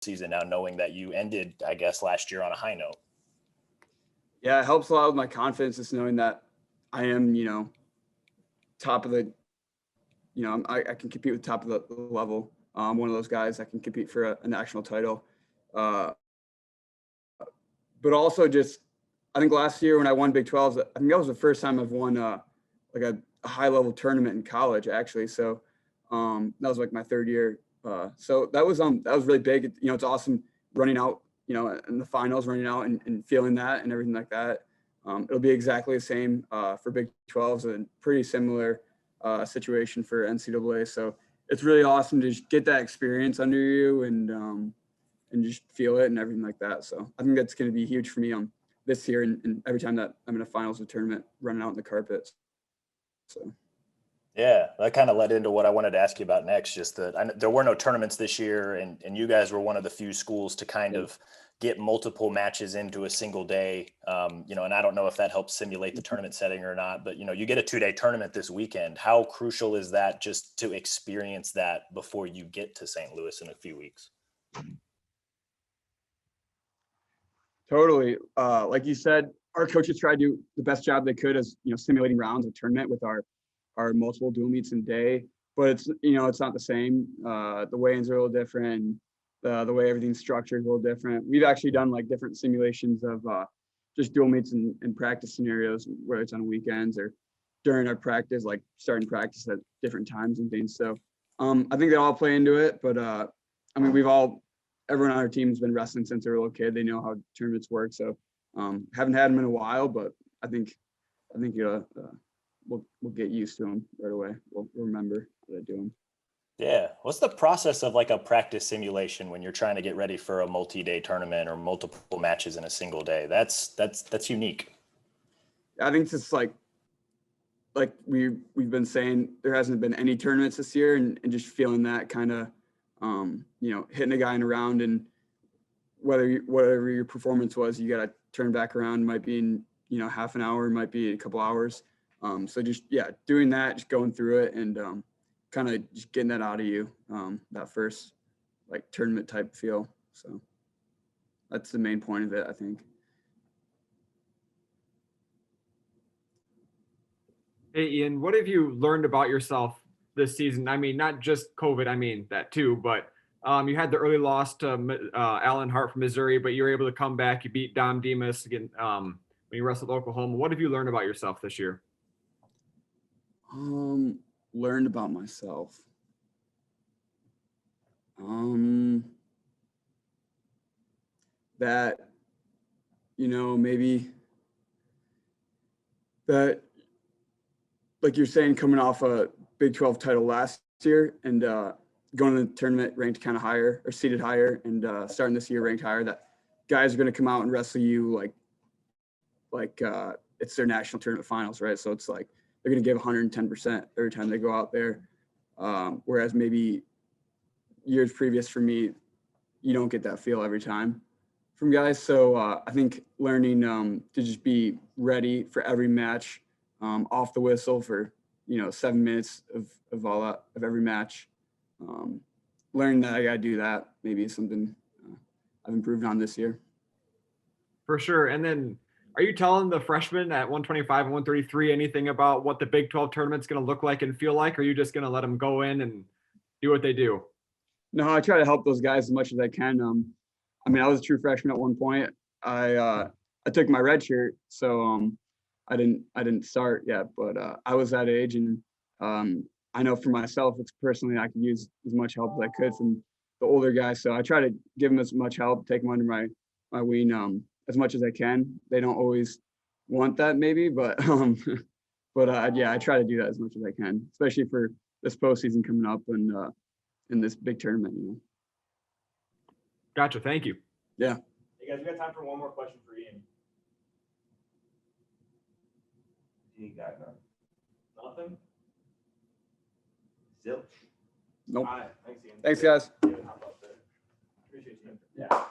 season now, knowing that you ended, I guess, last year on a high note? Yeah, it helps a lot with my confidence, just knowing that I am, top of the, I can compete with top of the level. I'm one of those guys that can compete for a national title. But also just, I think last year when I won Big 12s, I think that was the first time I've won like a high level tournament in college, actually. So that was like my third year. So that was really big. It's awesome running out, in the finals, running out and feeling that and everything like that. It'll be exactly the same for Big 12s, and pretty similar situation for NCAA. So it's really awesome to just get that experience under you and just feel it and everything like that. So I think that's going to be huge for me this year and every time that I'm in a finals or tournament, running out in the carpet. So. Yeah, that kind of led into what I wanted to ask you about next. Just that there were no tournaments this year, and you guys were one of the few schools to kind of get multiple matches into a single day. And I don't know if that helps simulate the tournament setting or not, but you get a 2-day tournament this weekend. How crucial is that just to experience that before you get to St. Louis in a few weeks? Totally. Like you said, our coaches tried to do the best job they could as simulating rounds of tournament with our multiple dual meets in a day, but it's not the same. The weigh-ins are a little different. The way everything's structured is a little different. We've actually done like different simulations of just dual meets and practice scenarios, whether it's on weekends or during our practice, like starting practice at different times and things. So I think they all play into it, but everyone on our team has been wrestling since they were a little kid. They know how tournaments work. So haven't had them in a while, but I think we'll get used to them right away. We'll remember how to do them. Yeah. What's the process of like a practice simulation when you're trying to get ready for a multi-day tournament or multiple matches in a single day? That's unique. I think it's just like we've been saying, there hasn't been any tournaments this year, and just feeling that kind of, hitting a guy in a round, and whatever your performance was, you got to turn back around. Might be in, half an hour, might be a couple hours. So just, doing that, just going through it and kind of just getting that out of you, that first like tournament type feel. So that's the main point of it, I think. Hey, Ian, what have you learned about yourself this season? I mean, not just COVID, I mean that too, but you had the early loss to Alan Hart from Missouri, but you were able to come back. You beat Dom Demas again when you wrestled Oklahoma. What have you learned about yourself this year? Learned about myself. That, maybe that, like you're saying, coming off a Big 12 title last year and going to the tournament ranked kind of higher or seated higher, and starting this year ranked higher, that guys are going to come out and wrestle you like it's their national tournament finals, right? So it's like they're going to give 110% every time they go out there. Whereas maybe years previous for me, you don't get that feel every time from guys. So I think learning to just be ready for every match, off the whistle for 7 minutes of all that, of every match. Learning that I got to do that maybe is something I've improved on this year. For sure. And then, are you telling the freshmen at 125 and 133 anything about what the Big 12 tournament's going to look like and feel like? Or are you just going to let them go in and do what they do? No, I try to help those guys as much as I can. I was a true freshman at one point. I took my red shirt, so I didn't start yet, but I was that age, and I know for myself, it's personally, I could use as much help as I could from the older guys. So I try to give them as much help, take them under my wing as much as I can. They don't always want that maybe, but I try to do that as much as I can, especially for this postseason coming up and in this big tournament. Gotcha. Thank you. Yeah. Hey guys, we got time for one more question for Ian. You got nothing? Zilch. Nope. All right. Thanks, Ian. Thanks, guys. Appreciate you. Yeah.